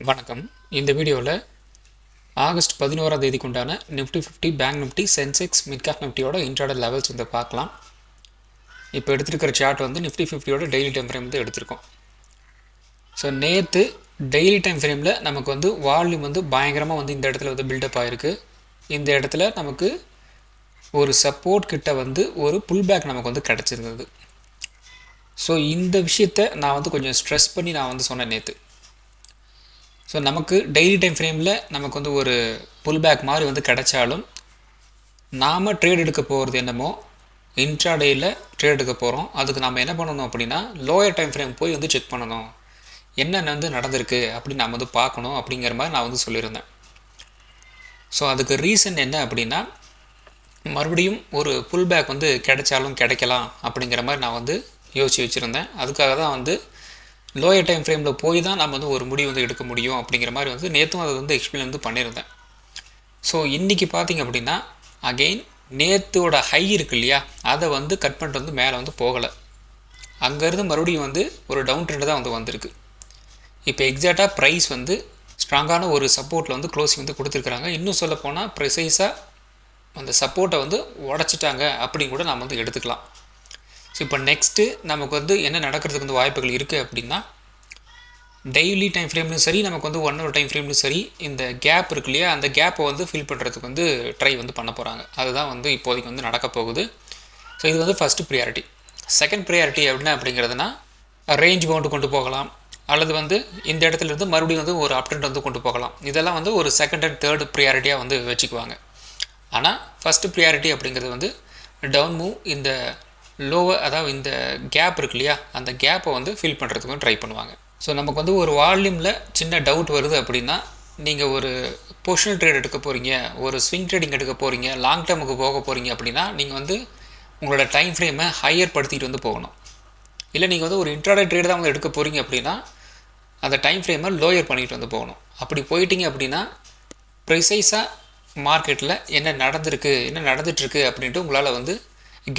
வணக்கம். இந்த வீடியோவில் ஆகஸ்ட் 11ஆம் தேதிக்கு உண்டான Nifty 50 bank Nifty Sensex midcap நிஃப்டியோட இன்ட்ராடே லெவல்ஸ் வந்து பார்க்கலாம். இப்போ எடுத்துருக்கிற சார்ட் வந்து நிஃப்டி 50யோட டெய்லி டைம் ஃப்ரேம் வந்து எடுத்திருக்கோம். ஸோ நேற்று டெய்லி டைம் ஃப்ரேமில் நமக்கு வந்து வால்யூம் வந்து பயங்கரமாக வந்து இந்த இடத்துல வந்து பில்டப் ஆகிருக்கு. இந்த இடத்துல நமக்கு ஒரு சப்போர்ட் கிட்ட வந்து ஒரு புல் பேக் நமக்கு வந்து கிடச்சிருந்தது. ஸோ இந்த விஷயத்தை நான் வந்து கொஞ்சம் ஸ்ட்ரெஸ் பண்ணி நான் வந்து சொன்னேன் நேற்று. ஸோ நமக்கு டெய்லி டைம் ஃப்ரேமில் நமக்கு வந்து ஒரு புல் பேக் மாதிரி வந்து கிடைச்சாலும் நாம் ட்ரேட் எடுக்க போகிறது என்னமோ இன்ட்ராடேயில் ட்ரேட் எடுக்க போகிறோம். அதுக்கு நம்ம என்ன பண்ணணும் அப்படின்னா லோயர் டைம் ஃப்ரேம் போய் வந்து செக் பண்ணணும், என்னென்ன வந்து நடந்திருக்கு அப்படின்னு நாம் வந்து பார்க்கணும் அப்படிங்கிற மாதிரி நான் வந்து சொல்லியிருந்தேன். ஸோ அதுக்கு ரீசன் என்ன அப்படின்னா மறுபடியும் ஒரு புல் பேக் வந்து கிடைச்சாலும் கிடைக்கலாம் அப்படிங்கிற மாதிரி நான் வந்து யோசித்து வச்சுருந்தேன். அதுக்காக தான் வந்து லோயர் டைம் ஃப்ரேமில் போய் தான் நம்ம வந்து ஒரு முடிவு வந்து எடுக்க முடியும் அப்படிங்கிற மாதிரி வந்து நேற்றும் அதை வந்து எக்ஸ்பிளைன் வந்து பண்ணியிருந்தேன். ஸோ இன்றைக்கி பார்த்திங்க அப்படின்னா அகெயின் நேற்றோட ஹை இருக்கு இல்லையா, அதை வந்து கட் பண்ணிட்டு வந்து மேலே வந்து போகலை. அங்கேருந்து மறுபடியும் வந்து ஒரு டவுன் ட்ரெண்டு தான் வந்து வந்திருக்கு. இப்போ எக்ஸாக்டாக ப்ரைஸ் வந்து ஸ்ட்ராங்கான ஒரு சப்போர்ட்டில் வந்து க்ளோசிங் வந்து கொடுத்துருக்குறாங்க. இன்னும் சொல்ல போனால் ப்ரிசைஸாக அந்த சப்போர்ட்டை வந்து உடச்சிட்டாங்க அப்படின்னு கூட நம்ம வந்து எடுத்துக்கலாம். ஸோ இப்போ நெக்ஸ்ட்டு நமக்கு வந்து என்ன நடக்கிறதுக்கு வந்து வாய்ப்புகள் இருக்குது அப்படின்னா டெய்லி டைம் ஃப்ரேம்லையும் சரி, நமக்கு வந்து 1 hour டைம் ஃப்ரேம்லையும் சரி, இந்த கேப் இருக்கு இல்லையா, அந்த கேப்பை வந்து ஃபில் பண்ணுறதுக்கு வந்து ட்ரை வந்து பண்ண போகிறாங்க. அதுதான் வந்து இப்போதைக்கு வந்து நடக்க போகுது. ஸோ இது வந்து ஃபஸ்ட்டு ப்ரியாரிட்டி. செகண்ட் ப்ரியாரிட்டி அப்படிங்கிறதுனா ரேஞ்ச் பவுண்டு கொண்டு போகலாம், அல்லது வந்து இந்த இடத்துல இருந்து மறுபடியும் வந்து ஒரு அப்டெண்ட் வந்து கொண்டு போகலாம். இதெல்லாம் வந்து ஒரு செகண்ட் அண்ட் தேர்டு ப்ரியாரிட்டியாக வந்து வச்சுக்குவாங்க. ஆனால் ஃபஸ்ட்டு ப்ரியாரிட்டி அப்படிங்கிறது வந்து டவுன் மூவ் இந்த லோவர், அதாவது இந்த கேப் இருக்கு இல்லையா, அந்த கேப்பை வந்து ஃபில் பண்ணுறதுக்கும் ட்ரை பண்ணுவாங்க. ஸோ நமக்கு வந்து ஒரு வால்யூமில் சின்ன டவுட் வருது அப்படின்னா நீங்கள் ஒரு பொசிஷனல் ட்ரேட் எடுக்க போகிறீங்க, ஒரு ஸ்விங் ட்ரேடிங் எடுக்க போகிறீங்க, லாங் டேர்முக்கு போக போகிறீங்க அப்படின்னா நீங்கள் வந்து உங்களோட டைம் ஃப்ரேமை ஹையர் படுத்திட்டு வந்து போகணும். இல்லை நீங்கள் வந்து ஒரு இன்ட்ராடே ட்ரேட் தான் வந்து எடுக்க போகிறீங்க அப்படின்னா அந்த டைம் ஃப்ரேமை லோயர் பண்ணிட்டு வந்து போகணும். அப்படி போயிட்டீங்க அப்படின்னா ப்ரிசைஸாக மார்க்கெட்டில் என்ன நடந்திருக்கு, என்ன நடந்துகிட்ருக்கு அப்படின்ட்டு உங்களால் வந்து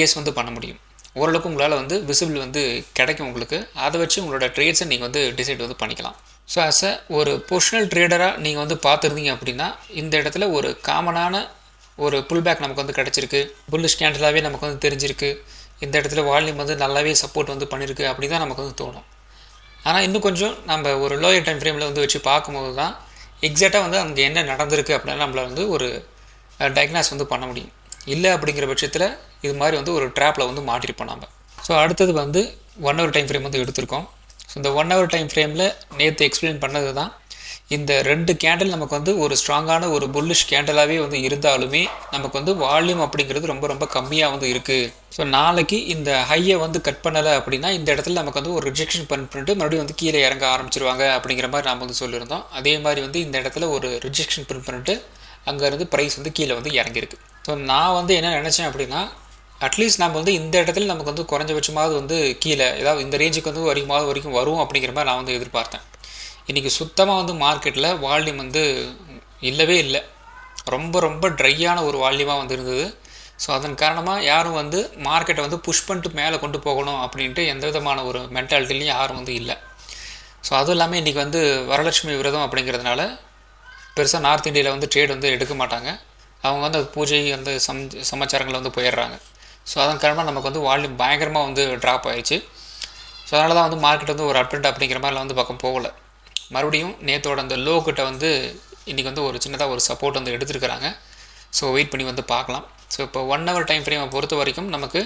கெஸ் வந்து பண்ண முடியும். ஓரளவுக்கு உங்களால் வந்து விசிபிள் வந்து கிடைக்கும் உங்களுக்கு. அதை வச்சு உங்களோட ட்ரேட்ஸை நீங்கள் வந்து டிசைட் வந்து பண்ணிக்கலாம். ஸோ ஆஸ் ஒரு பொசிஷனல் ட்ரேடராக நீங்கள் வந்து பார்த்துருந்தீங்க அப்படின்னா இந்த இடத்துல ஒரு காமனான ஒரு புல் பேக் நமக்கு வந்து கிடச்சிருக்கு, புல்லிஷ் கேண்டலாகவே நமக்கு வந்து தெரிஞ்சிருக்கு, இந்த இடத்துல வால்யூம் வந்து நல்லாவே சப்போர்ட் வந்து பண்ணியிருக்கு அப்படி தான் நமக்கு வந்து தோணும். ஆனால் இன்னும் கொஞ்சம் நம்ம ஒரு லோயர் டைம் ஃப்ரேமில் வந்து வச்சு பார்க்கும்போது தான் எக்ஸாக்டாக வந்து அங்கே என்ன நடந்திருக்கு அப்படின்னா நம்மளால் வந்து ஒரு டயக்னாஸ் வந்து பண்ண முடியும். இல்லை அப்படிங்கிற பட்சத்தில் இது மாதிரி வந்து ஒரு ட்ராப்பில் வந்து மாட்டிருப்போம் நம்ம. ஸோ அடுத்தது வந்து 1 hour டைம் ஃப்ரேம் வந்து எடுத்திருக்கோம். ஸோ இந்த 1 hour டைம் ஃப்ரேமில் நேற்று எக்ஸ்பிளைன் பண்ணது தான் இந்த 2 கேண்டில் நமக்கு வந்து ஒரு ஸ்ட்ராங்கான ஒரு புல்லிஷ் கேண்டலாகவே வந்து இருந்தாலுமே நமக்கு வந்து வால்யூம் அப்படிங்கிறது ரொம்ப ரொம்ப கம்மியாக வந்து இருக்குது. ஸோ நாளைக்கு இந்த ஹையை வந்து கட் பண்ணலை அப்படின்னா இந்த இடத்துல நமக்கு வந்து ஒரு ரிஜெக்ஷன் பண்ணிட்டு மறுபடியும் வந்து கீழே இறங்க ஆரம்பிச்சிருவாங்க அப்படிங்கிற மாதிரி நாம் வந்து சொல்லியிருந்தோம். அதே மாதிரி வந்து இந்த இடத்துல ஒரு ரிஜெக்ஷன் பண்ணிட்டு அங்கேருந்து ப்ரைஸ் வந்து கீழே வந்து இறங்கியிருக்கு. ஸோ நான் வந்து என்ன நினச்சேன் அப்படின்னா அட்லீஸ்ட் நம்ம வந்து இந்த இடத்துல நமக்கு வந்து குறைஞ்சபட்சமாவது வந்து கீழே ஏதாவது இந்த ரேஞ்சுக்கு வந்து வரைக்கும் வரும் அப்படிங்கிற மாதிரி நான் வந்து எதிர்பார்த்தேன். இன்றைக்கி சுத்தமாக வந்து மார்க்கெட்டில் வால்யூம் வந்து இல்லவே இல்லை, ரொம்ப ரொம்ப ட்ரையான ஒரு வால்யூமாக வந்து இருந்தது. ஸோ அதன் காரணமாக யாரும் வந்து மார்க்கெட்டை வந்து புஷ் பண்ணிட்டு மேலே கொண்டு போகணும் அப்படின்ட்டு எந்த விதமான ஒரு மென்டாலிட்டிலையும் யாரும் வந்து இல்லை. ஸோ அதுவும் இல்லாமல் இன்றைக்கி வந்து வரலட்சுமி விரதம் அப்படிங்கிறதுனால பெருசாக நார்த் இந்தியாவில் வந்து ட்ரேட் வந்து எடுக்க மாட்டாங்க. அவங்க வந்து அது பூஜை அந்த சமாச்சாரங்களை வந்து போயிடுறாங்க. ஸோ அதன் காரணமாக நமக்கு வந்து வால்யூம் பயங்கரமாக வந்து ட்ராப் ஆகிடுச்சு. ஸோ அதனால தான் வந்து மார்க்கெட் வந்து ஒரு அப்டெண்ட் அப்படிங்கிற மாதிரிலாம் வந்து பக்கம் போகலை. மறுபடியும் நேற்றோட அந்த லோ கிட்ட வந்து இன்றைக்கி வந்து ஒரு சின்னதாக ஒரு சப்போர்ட் வந்து எடுத்துருக்கிறாங்க. ஸோ வெயிட் பண்ணி வந்து பார்க்கலாம். ஸோ இப்போ 1 hour டைம் ஃப்ரேமை பொறுத்த வரைக்கும் நமக்கு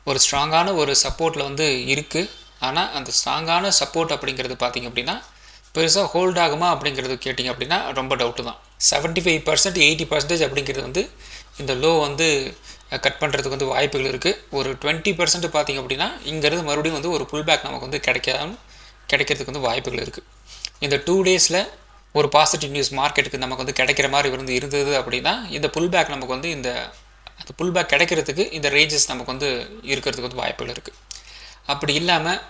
ஒரு ஸ்ட்ராங்கான ஒரு சப்போர்ட்டில் வந்து இருக்குது. ஆனால் அந்த ஸ்ட்ராங்கான சப்போர்ட் அப்படிங்கிறது பார்த்திங்க அப்படின்னா பெருசாக ஹோல்ட் ஆகுமா அப்படிங்கிறது கேட்டிங்க அப்படின்னா ரொம்ப டவுட்டு தான். 75% 80% அப்படிங்கிறது வந்து இந்த லோ வந்து கட் பண்ணுறதுக்கு வந்து வாய்ப்புகள் இருக்குது. ஒரு 20% பார்த்திங்க அப்படின்னா இங்கேருந்து மறுபடியும் வந்து ஒரு புல் பேக் நமக்கு வந்து கிடைக்கிறதுக்கு வந்து வாய்ப்புகள் இருக்குது. இந்த 2 daysல ஒரு பாசிட்டிவ் நியூஸ் மார்க்கெட்டுக்கு நமக்கு வந்து கிடைக்கிற மாதிரி வந்து இருந்தது அப்படின்னா இந்த புல் பேக் நமக்கு வந்து அந்த புல் பேக் கிடைக்கிறதுக்கு இந்த ரேஞ்சஸ் நமக்கு வந்து இருக்கிறதுக்கு வந்து வாய்ப்புகள் இருக்குது. அப்படி இல்லாமல்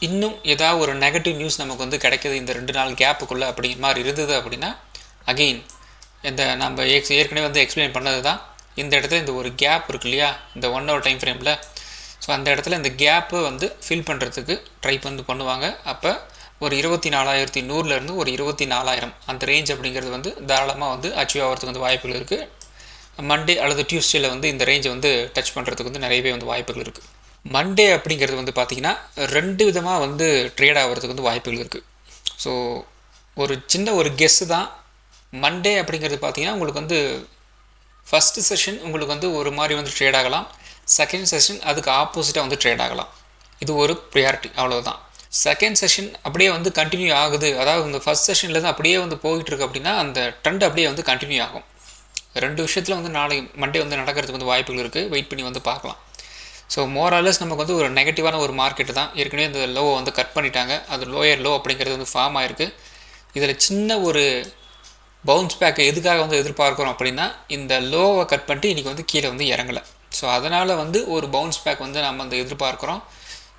இன்னும் ஏதாவது ஒரு நெகட்டிவ் நியூஸ் நமக்கு வந்து கிடைக்கிது இந்த 2 நாள் கேப்புக்குள்ளே அப்படி மாதிரி இருந்தது அப்படின்னா அகெயின் இந்த நம்ம ஏற்கனவே வந்து எக்ஸ்பிளைன் பண்ணது தான் இந்த இடத்துல இந்த ஒரு கேப் இருக்கு இல்லையா, இந்த 1 hour டைம் ஃப்ரேமில். ஸோ அந்த இடத்துல இந்த கேப்பை வந்து ஃபில் பண்ணுறதுக்கு ட்ரை பண்ணுவாங்க. அப்போ ஒரு 24,100லேருந்து ஒரு 24,000 அந்த ரேஞ்ச் அப்படிங்கிறது வந்து தாராளமாக வந்து அச்சீவ் ஆகிறதுக்கு வந்து வாய்ப்புகள் இருக்குது. மண்டே அல்லது டியூஸ்டேல வந்து இந்த ரேஞ்சை வந்து டச் பண்ணுறதுக்கு வந்து நிறையவே வந்து வாய்ப்புகள் இருக்குது. மண்டே அப்படிங்கிறது வந்து பார்த்திங்கன்னா 2 விதமாக வந்து ட்ரேட் ஆகிறதுக்கு வந்து வாய்ப்புகள் இருக்குது. ஸோ ஒரு சின்ன ஒரு கெஸ்ஸு தான். மண்டே அப்படிங்கிறது பார்த்திங்கன்னா உங்களுக்கு வந்து ஃபஸ்ட்டு செஷன் உங்களுக்கு வந்து ஒரு மாதிரி வந்து ட்ரேட் ஆகலாம், செகண்ட் செஷன் அதுக்கு ஆப்போசிட்டாக வந்து ட்ரேட் ஆகலாம். இது ஒரு ப்ரியாரிட்டி, அவ்வளோதான். செகண்ட் செஷன் அப்படியே வந்து கண்டினியூ ஆகுது, அதாவது இந்த ஃபஸ்ட் செஷன்லேருந்து அப்படியே வந்து போயிட்டுருக்கு அப்படின்னா அந்த ட்ரெண்ட் அப்படியே வந்து கண்டினியூ ஆகும். 2 விஷயத்தில் வந்து நாளைக்கு மண்டே வந்து நடக்கிறதுக்கு வந்து வாய்ப்புகள் இருக்குது. வெயிட் பண்ணி வந்து பார்க்கலாம். ஸோ மோராலஸ் நமக்கு வந்து ஒரு நெகட்டிவான ஒரு மார்க்கெட்டு தான். ஏற்கனவே இந்த லோவை வந்து கட் பண்ணிட்டாங்க. அது லோயர் லோ அப்படிங்கிறது வந்து ஃபார்ம் ஆகிருக்கு. இதில் சின்ன ஒரு பவுன்ஸ் பேக்கை எதுக்காக வந்து எதிர்பார்க்குறோம் அப்படின்னா இந்த லோவை கட் பண்ணிட்டு இன்றைக்கி வந்து கீழே வந்து இறங்கலை. ஸோ அதனால் வந்து ஒரு பவுன்ஸ் பேக் வந்து நம்ம வந்து எதிர்பார்க்குறோம்.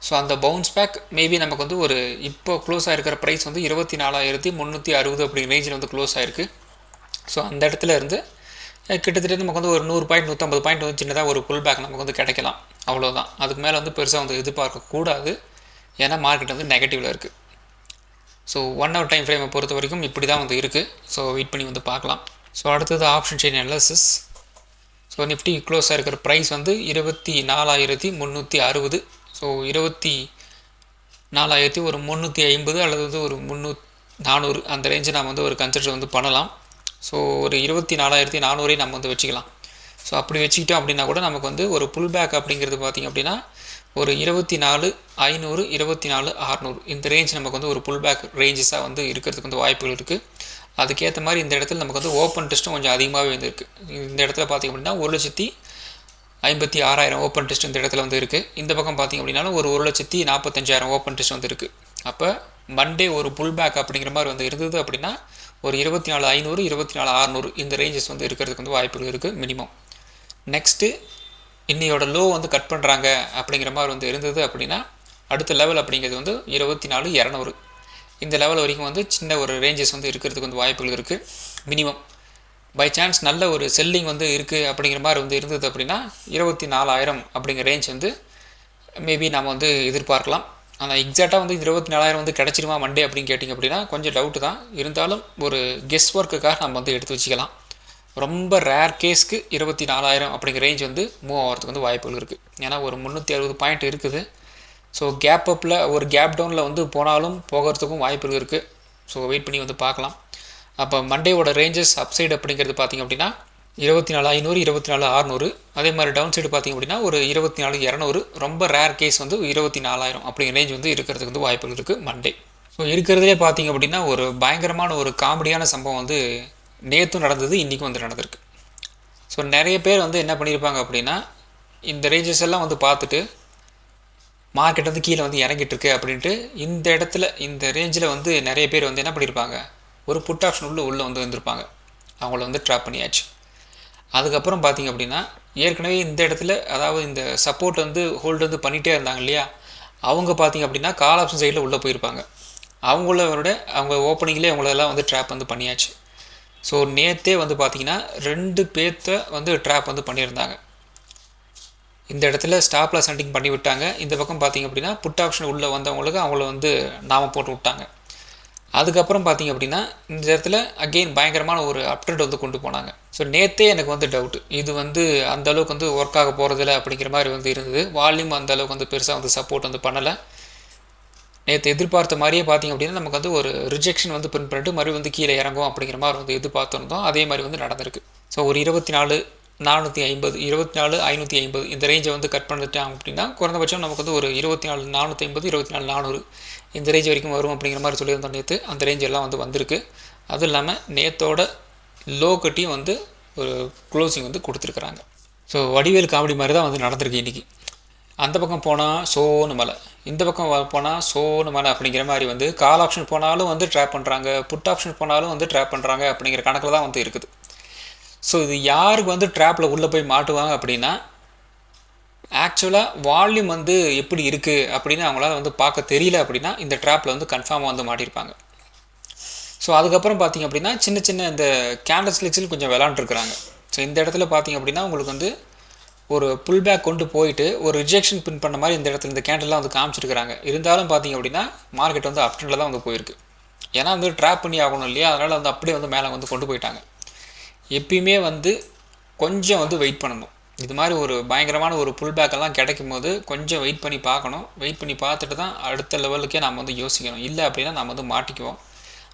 ஸோ அந்த பவுன்ஸ் பேக் மேபி நமக்கு வந்து ஒரு இப்போ க்ளோஸ் ஆகிருக்கிற ப்ரைஸ் வந்து 24,360 அப்படிங்கிற ரேஞ்சில் வந்து க்ளோஸ் ஆகிருக்கு. ஸோ அந்த இடத்துல இருந்து கிட்டத்தட்ட நமக்கு வந்து ஒரு 100 பாயிண்ட் 150 பாயிண்ட் வந்து சின்னதாக ஒரு புல் பேக் நமக்கு வந்து கிடைக்கலாம், அவ்வளோதான். அதுக்கு மேலே வந்து பெருசாக வந்து எதிர்பார்க்கக்கூடாது, ஏன்னா மார்க்கெட் வந்து நெகட்டிவில் இருக்குது. ஸோ 1 ஹவர் டைம் ஃப்ரேமை பொறுத்த வரைக்கும் இப்படி தான் வந்து இருக்குது. ஸோ வெயிட் பண்ணி வந்து பார்க்கலாம். ஸோ அடுத்தது option chain analysis. So Nifty close ஆகிருக்கிற ப்ரைஸ் வந்து 24,360. ஸோ 24,000 ஒரு 350 அல்லது வந்து ஒரு 400 அந்த ரேஞ்சை நம்ம வந்து ஒரு கன்சிடர் வந்து பண்ணலாம். ஸோ ஒரு 24,400 நம்ம வந்து வச்சுக்கலாம். ஸோ அப்படி வச்சுக்கிட்டோம் அப்படின்னா கூட நமக்கு வந்து ஒரு புல் பேக் அப்படிங்கிறது பார்த்திங்க அப்படின்னா ஒரு 24,500 24,600 இந்த ரேஞ்ச் நமக்கு வந்து ஒரு புல் பேக் ரேஞ்சஸாக வந்து இருக்கிறதுக்கு வந்து வாய்ப்புகள் இருக்குது. அதுக்கேற்ற மாதிரி இந்த இடத்துல நமக்கு வந்து ஓப்பன் டெஸ்ட்டும் கொஞ்சம் அதிகமாகவே வந்து இருக்குது. இந்த இடத்துல பார்த்திங்க அப்படின்னா 1,56,000 ஓப்பன் டெஸ்ட் இந்த இடத்துல வந்து இருக்குது. இந்த பக்கம் பார்த்திங்க அப்படின்னாலும் ஒரு 1,45,000 ஓப்பன் டெஸ்ட் வந்து இருக்குது. அப்போ மண்டே ஒரு புல் பேக் அப்படிங்கிற மாதிரி வந்து இருந்தது அப்படின்னா ஒரு 24,500 24,600 இந்த ரேஞ்சஸ் வந்து இருக்கிறதுக்கு வந்து வாய்ப்புகள் இருக்குது மினிமம். நெக்ஸ்ட்டு இன்னையோட லோ வந்து கட் பண்ணுறாங்க அப்படிங்கிற மாதிரி வந்து இருந்தது அப்படின்னா அடுத்த லெவல் அப்படிங்கிறது வந்து 24,200 இந்த லெவல் வரைக்கும் வந்து சின்ன ஒரு ரேஞ்சஸ் வந்து இருக்கிறதுக்கு வந்து வாய்ப்புகள் இருக்குது மினிமம். பை சான்ஸ் நல்ல ஒரு செல்லிங் வந்து இருக்குது அப்படிங்கிற மாதிரி வந்து இருந்தது அப்படின்னா 24,000 அப்படிங்கிற ரேஞ்ச் வந்து மேபி நம்ம வந்து எதிர்பார்க்கலாம். ஆனால் எக்ஸாக்டாக வந்து 24,000 வந்து கிடச்சிருமா மண்டே அப்படின்னு கேட்டிங்க அப்படின்னா கொஞ்சம் டவுட்டு தான். இருந்தாலும் ஒரு கெஸ் ஒர்க்குக்காக நம்ம வந்து எடுத்து வச்சுக்கலாம். ரொம்ப ரேர் கேஸ்க்கு 24,000 அப்படிங்கிற ரேஞ்ச் வந்து மூவ் ஆகிறதுக்கு வந்து வாய்ப்புகள் இருக்குது. ஏன்னா ஒரு 360 பாயிண்ட் இருக்குது. ஸோ கேப் அப்பில் ஒரு கேப் டவுனில் வந்து போனாலும் போகிறதுக்கும் வாய்ப்புகள் இருக்குது. ஸோ வெயிட் பண்ணி வந்து பார்க்கலாம். அப்போ மண்டேவோட ரேஞ்சஸ் அப்சைடு அப்படிங்கிறது பார்த்திங்க அப்படின்னா 24,500 24,600. அதே மாதிரி டவுன் சைடு பார்த்திங்க அப்படின்னா ஒரு 24,200. ரொம்ப ரேர் கேஸ் வந்து 24,000 அப்படிங்கிற ரேஞ்ச் வந்து இருக்கிறதுக்கு வந்து வாய்ப்புகள் இருக்குது மண்டே. ஸோ இருக்கிறதுலே பார்த்திங்க அப்படின்னா ஒரு பயங்கரமான ஒரு காமெடியான சம்பவம் வந்து நேற்றும் நடந்தது, இன்றைக்கும் வந்து நடந்திருக்கு. ஸோ நிறைய பேர் வந்து என்ன பண்ணியிருப்பாங்க அப்படின்னா இந்த ரேஞ்சஸ் எல்லாம் வந்து பார்த்துட்டு மார்க்கெட் வந்து கீழே வந்து இறங்கிட்டுருக்கு அப்படின்ட்டு இந்த இடத்துல இந்த ரேஞ்சில் வந்து நிறைய பேர் வந்து என்ன பண்ணியிருப்பாங்க, ஒரு புட் ஆப்ஷன் உள்ளே வந்து வந்திருப்பாங்க. அவங்கள வந்து ட்ராப் பண்ணியாச்சு. அதுக்கப்புறம் பார்த்திங்க அப்படின்னா ஏற்கனவே இந்த இடத்துல அதாவது இந்த சப்போர்ட் வந்து ஹோல்டு வந்து பண்ணிகிட்டே இருந்தாங்க இல்லையா, அவங்க பார்த்திங்க அப்படின்னா கால் ஆப்ஷன் சைடில் உள்ளே போயிருப்பாங்க. அவங்க ஓப்பனிங்லேயே அவங்களெல்லாம் வந்து ட்ராப் வந்து பண்ணியாச்சு. ஸோ நேற்றே வந்து பார்த்திங்கன்னா 2 பேர்த்த வந்து ட்ராப் வந்து பண்ணியிருந்தாங்க. இந்த இடத்துல ஸ்டாப் லாஸ் ஹண்டிங் பண்ணி விட்டாங்க. இந்த பக்கம் பார்த்திங்க அப்படின்னா புட் ஆப்ஷன் உள்ளே வந்தவங்களுக்கு அவங்கள வந்து நாம போட்டு விட்டாங்க. அதுக்கப்புறம் பார்த்திங்க அப்படின்னா இந்த இடத்துல அகெயின் பயங்கரமான ஒரு அப்ட்ரெண்ட் வந்து கொண்டு போனாங்க. ஸோ நேற்றே எனக்கு வந்து டவுட்டு, இது வந்து அந்தளவுக்கு வந்து ஒர்க் ஆக போகிறதில்ல அப்படிங்கிற மாதிரி வந்து இருந்தது. வால்யூம் அந்தளவுக்கு வந்து பெருசாக வந்து சப்போர்ட் வந்து பண்ணலை. நேற்று எதிர்பார்த்த மாதிரியே பார்த்திங்க அப்படின்னா நமக்கு வந்து ஒரு ரிஜெக்ஷன் வந்து பிரிண்ட் பண்ணிட்டு மறுபடியும் வந்து கீழே இறங்கும் அப்படிங்கிற மாதிரி வந்து எதிர்பார்த்துருந்தோம். அதே மாதிரி வந்து நடந்திருக்கு. ஸோ ஒரு 24,450 24,550 இந்த ரேஞ்சை வந்து கட் பண்ணிட்டாங்க அப்படின்னா குறைந்தபட்சம் நமக்கு வந்து ஒரு 24,450 24,400 இந்த ரேஞ்ச் வரைக்கும் வரும் அப்படிங்கிற மாதிரி சொல்லியிருந்தோம் நேற்று. அந்த ரேஞ்ச் எல்லாம் வந்து வந்திருக்கு. அதுவும் இல்லாமல் நேற்றோட லோ கட்டியும் வந்து ஒரு க்ளோசிங் வந்து கொடுத்துருக்குறாங்க. ஸோ வடிவேல் காமெடி மாதிரி தான் வந்து நடந்திருக்கு இன்றைக்கி. அந்த பக்கம் போனால் சோனு மலை, இந்த பக்கம் போனால் சோனு மலை அப்படிங்கிற மாதிரி வந்து கால் ஆப்ஷன் போனாலும் வந்து ட்ராப் பண்ணுறாங்க, புட் ஆப்ஷன் போனாலும் வந்து ட்ராப் பண்ணுறாங்க அப்படிங்கிற கணக்கில் தான் வந்து இருக்குது. ஸோ இது யாருக்கு வந்து ட்ராப்பில் உள்ளே போய் மாட்டுவாங்க அப்படின்னா ஆக்சுவலாக வால்யூம் வந்து எப்படி இருக்குது அப்படின்னு அவங்களால வந்து பார்க்க தெரியல அப்படின்னா இந்த ட்ராப்பில் வந்து கன்ஃபார்மாக வந்து மாட்டியிருப்பாங்க. ஸோ அதுக்கப்புறம் பார்த்திங்க அப்படின்னா சின்ன சின்ன இந்த கேண்டல் ஸ்லிக்ஸில் கொஞ்சம் விளாண்டுருக்குறாங்க. ஸோ இந்த இடத்துல பார்த்திங்க அப்படின்னா உங்களுக்கு வந்து ஒரு புல் பேக் கொண்டு போயிட்டு ஒரு ரிஜெக்ஷன் பின் பண்ண மாதிரி இந்த இடத்துல இந்த கேண்டல்லாம் வந்து காமிச்சிருக்கிறாங்க. இருந்தாலும் பார்த்தீங்க அப்படின்னா மார்க்கெட் வந்து அப் ட்ரெண்டில் தான் வந்து போயிருக்கு. ஏன்னா வந்து ட்ராப் பண்ணி ஆகணும் இல்லையா, அதனால் வந்து அப்படியே வந்து மேலே வந்து கொண்டு போயிட்டாங்க. எப்பயுமே வந்து கொஞ்சம் வந்து வெயிட் பண்ணணும். இது மாதிரி ஒரு பயங்கரமான ஒரு புல் பேக்கெல்லாம் கிடைக்கும் போது கொஞ்சம் வெயிட் பண்ணி பார்க்கணும். வெயிட் பண்ணி பார்த்துட்டு தான் அடுத்த லெவலுக்கே நம்ம வந்து யோசிக்கணும். இல்லை அப்படின்னா நம்ம வந்து மாட்டிக்குவோம்.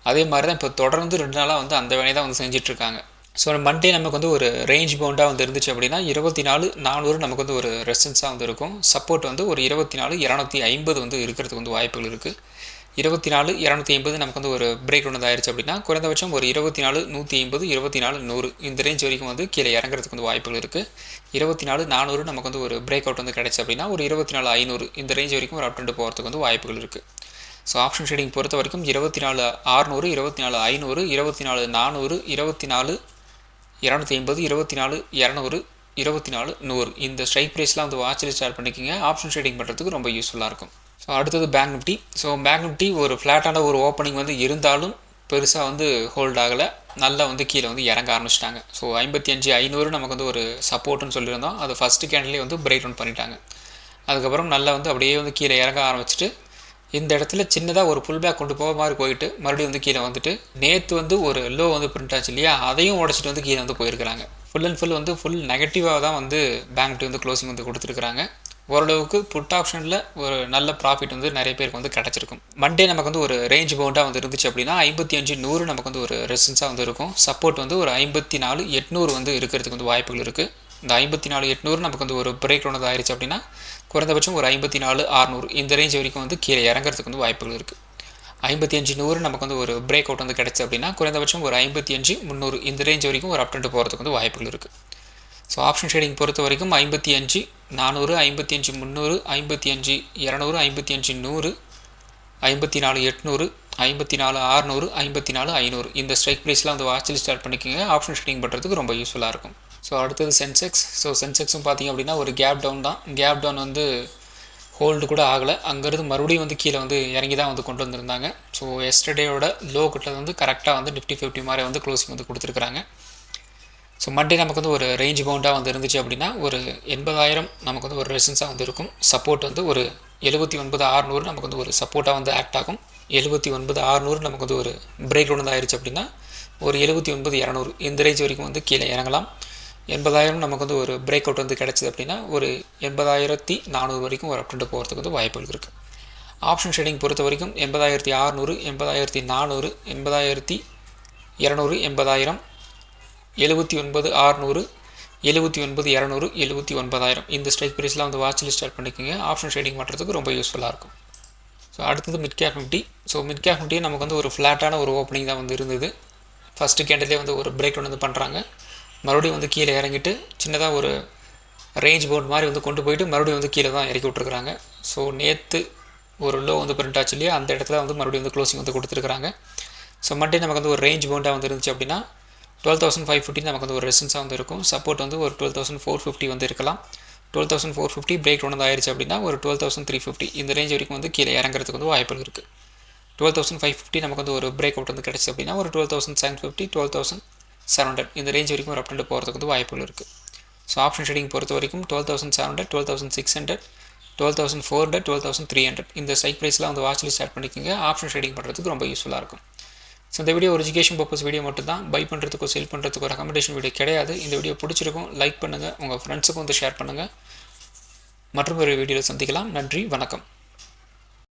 அதே மாதிரி தான் இப்போ தொடர்ந்து 2 நாளாக வந்து அந்த வேலையை தான் வந்து செஞ்சிட்ருக்காங்க. ஸோ மண்டே நமக்கு வந்து ஒரு ரேஞ்ச் பவுண்டாக வந்து இருந்துச்சு அப்படின்னா 24,400 நமக்கு வந்து ஒரு ரெசிஸ்டன்ஸாக வந்து இருக்கும். சப்போர்ட் வந்து ஒரு 24,250 வந்து இருக்கிறதுக்கு வந்து வாய்ப்புகள் இருக்குது. 24,250 நமக்கு வந்து ஒரு பிரேக் டவுன் வந்து ஆயிடுச்சு அப்படின்னா குறைந்தபட்சம் ஒரு 24,150 24,100 இந்த ரேஞ்ச் வரைக்கும் வந்து கீழே இறங்குறதுக்கு வந்து வாய்ப்புகள் இருக்குது. 24,400 நமக்கு வந்து ஒரு பிரேக் அவுட் வந்து கிடைச்சு அப்படின்னா ஒரு 24,500 இந்த ரேஞ்ச் வரைக்கும் ஒரு அப் ட்ரெண்ட் போகிறதுக்கு வந்து வாய்ப்புகள் இருக்குது. ஸோ ஆப்ஷன் ட்ரேடிங் பொறுத்த வரைக்கும் 24,600 24,500 24,400 24,250 24,200 24,100 இந்த ஸ்ட்ரைக் ப்ரைஸ்லாம் வந்து வாட்சில் ஸ்டார்ட் பண்ணிக்கிங்க. ஆப்ஷன் ட்ரேடிங் பண்ணுறதுக்கு ரொம்ப யூஸ்ஃபுல்லாக இருக்கும். ஸோ அடுத்தது bank Nifty. So bank Nifty ஒரு ஃப்ளாட்டான ஒரு ஓப்பனிங் வந்து இருந்தாலும் பெருசாக வந்து ஹோல்ட் ஆகலை. நல்லா வந்து கீழே வந்து இறங்க ஆரம்பிச்சிட்டாங்க. ஸோ 55,500 நமக்கு வந்து ஒரு சப்போர்ட்டுன்னு சொல்லியிருந்தோம். அது ஃபஸ்ட்டு கேண்டிலே வந்து பிரேக் டவுன் பண்ணிட்டாங்க. அதுக்கப்புறம் நல்லா வந்து அப்படியே வந்து கீழே இறங்க ஆரம்பிச்சிட்டு இந்த இடத்துல சின்னதாக ஒரு புல் பேக் கொண்டு போக மாதிரி போயிட்டு மறுபடியும் வந்து கீழே வந்துட்டு நேற்று வந்து ஒரு லோ வந்து பிரிண்ட் ஆச்சு இல்லையா, அதையும் உடச்சிட்டு வந்து கீழே வந்து போயிருக்கிறாங்க. ஃபுல் அண்ட் ஃபுல் வந்து ஃபுல் நெகட்டிவாக தான் வந்து பேங்க் நிஃப்டி வந்து க்ளோசிங் வந்து கொடுத்துருக்குறாங்க. ஓரளவுக்கு புட் ஆப்ஷனில் ஒரு நல்ல ப்ராஃபிட் வந்து நிறைய பேருக்கு வந்து கிடச்சிருக்கும். மண்டே நமக்கு வந்து ஒரு ரேஞ்ச் பவுண்டாக வந்து இருந்துச்சு அப்படின்னா 55,100 நமக்கு வந்து ஒரு ரெசிஸ்டன்ஸாக வந்து இருக்கும். சப்போர்ட் வந்து ஒரு 54,800 வந்து இருக்கிறதுக்கு வந்து வாய்ப்புகள் இருக்குது. இந்த 54,800 நமக்கு வந்து ஒரு பிரேக் டவுன் வந்து ஆயிடுச்சு அப்படின்னா குறைந்தபட்சம் ஒரு 54,600 இந்த ரேஞ்ச் வரைக்கும் வந்து கீழே இறங்குறதுக்கு வந்து வாய்ப்புகள் இருக்குது. 55,100 நமக்கு வந்து ஒரு பிரேக் அவுட் வந்து கிடச்சி அப்படின்னா குறைந்தபட்சம் ஒரு 55,300 இந்த ரேஞ்ச் வரைக்கும் ஒரு அப் ட்ரெண்ட் போகிறதுக்கு வந்து வாய்ப்புகள் இருக்குது. ஸோ ஆப்ஷன் ட்ரேடிங் பொறுத்த வரைக்கும் 55,400 55,300 55,200 55,100 54,800 54,600 54,500 இந்த ஸ்ட்ரைக் ப்ரைஸ்லாம் வந்து வாட்சில் ஸ்டார்ட் பண்ணிக்கோங்க. ஆப்ஷன் ட்ரேடிங் பண்ணுறதுக்கு ரொம்ப யூஸ்ஃபுல்லாக இருக்கும். ஸோ அடுத்தது சென்செக்ஸ். ஸோ சென்செக்ஸும் பார்த்திங்க அப்படின்னா ஒரு கேப் டவுன் தான். கேப் டவுன் வந்து ஹோல்டு கூட ஆகலை. அங்கேருந்து மறுபடியும் வந்து கீழே வந்து இறங்கி தான் வந்து கொண்டு வந்திருந்தாங்க. ஸோ எஸ்டர்டேயோட லோ கிட்ட வந்து கரெக்டாக வந்து நிஃப்டி 50 மாதிரி வந்து க்ளோசிங் வந்து கொடுத்துருக்குறாங்க. ஸோ மண்டே நமக்கு வந்து ஒரு ரேஞ்ச் பவுண்டாக வந்து இருந்துச்சு அப்படின்னா ஒரு 80,000 நமக்கு வந்து ஒரு ரெசிஸ்டன்ஸாக வந்து இருக்கும். சப்போர்ட் வந்து ஒரு 79,600 நமக்கு வந்து ஒரு சப்போர்ட்டாக வந்து ஆக்ட் ஆகும். 79,600 நமக்கு வந்து ஒரு பிரேக் டவுன் வந்து ஆயிடுச்சு அப்படின்னா ஒரு 79,200 இந்த ரேஞ்ச் வரைக்கும் வந்து கீழே இறங்கலாம். 80,000 நமக்கு வந்து ஒரு பிரேக் அவுட் வந்து கிடச்சிது அப்படின்னா ஒரு 80,400 வரைக்கும் ஒரு அப் ட்ரெண்ட் போகிறதுக்கு வந்து வாய்ப்புகள் இருக்குது. ஆப்ஷன் ட்ரேடிங் பொறுத்த வரைக்கும் 80,600 80,400 80,200 80,000 79,600 79,200 79,000 இந்த ஸ்ட்ரைக் ப்ரைஸ்லாம் வந்து வாட்சில் ஸ்டார்ட் பண்ணிக்கோங்க. ஆப்ஷன் ட்ரேடிங் பண்ணுறதுக்கு ரொம்ப யூஸ்ஃபுல்லாக இருக்கும். ஸோ அடுத்தது mid cap Nifty. So mid cap Nifty நமக்கு வந்து ஒரு ஃப்ளாட்டான ஒரு ஓப்பனிங் தான் வந்து இருந்தது. ஃபஸ்ட்டு கேண்டிலே வந்து ஒரு பிரேக் டவுன் வந்து பண்ணுறாங்க. மறுபடியும் வந்து கீழே இறங்கிட்டு சின்னதாக ஒரு ரேஞ்ச் பவுண்ட் மாதிரி வந்து கொண்டு போயிட்டு மறுபடியும் வந்து கீழே தான் இறக்கி விட்ருக்குறாங்க. ஸோ நேற்று ஒரு லோ வந்து பிரிண்ட் ஆச்சு இல்லையா, அந்த இடத்துல வந்து மறுபடியும் வந்து க்ளோசிங் வந்து கொடுத்துருக்குறாங்க. ஸோ மண்டே நமக்கு வந்து ஒரு ரேஞ்ச் பவுண்டாக வந்து இருந்துச்சு அப்படின்னா 12,550 நமக்கு வந்து ஒரு ரெசிஸ்டன்ஸாக வந்து இருக்கும். சப்போர்ட் வந்து ஒரு 12,450 வந்து இருக்கலாம். 12,450 பிரேக் டவுன் வந்து ஆயிடுச்சு அப்படின்னா ஒரு 12,350 இந்த ரேஞ்ச் வரைக்கும் வந்து கீழே இறங்குறதுக்கு வந்து வாய்ப்புகள் இருக்குது. 12,550 நமக்கு வந்து ஒரு பிரேக் அவுட் வந்து கிடச்சி அப்படின்னா ஒரு 12,750 12,700 இந்த ரேஞ்ச் வரைக்கும் ஒரு அப் ட்ரெண்ட் போகிறதுக்கு வந்து வாய்ப்புகள் இருக்குது. ஸோ ஆப்ஷன் ட்ரேடிங் பொறுத்த வரைக்கும் 12,700 12,600 12,400 12,300 இந்த ஸ்ட்ரைக் ப்ரைஸ்லாம் வந்து வாட்சில் ஸ்டார்ட் பண்ணிக்கோங்க. ஆப்ஷன் ட்ரேடிங் பண்ணுறதுக்கு ரொம்ப யூஸ்ஃபுல்லாக இருக்கும். ஸோ இந்த வீடியோ ஒரு எஜுகேஷன் பர்பஸ் வீடியோ மட்டும் தான். பை பண்ணுறதுக்கோ செல் பண்ணுறதுக்கோ ரெக்கமெண்டேஷன் வீடியோ கிடையாது. இந்த வீடியோ பிடிச்சிருக்கும் லைக் பண்ணுங்கள், உங்கள் ஃப்ரெண்ட்ஸுக்கும் வந்து ஷேர் பண்ணுங்கள். மற்றும் ஒரு வீடியோவில் சந்திக்கலாம். நன்றி, வணக்கம்.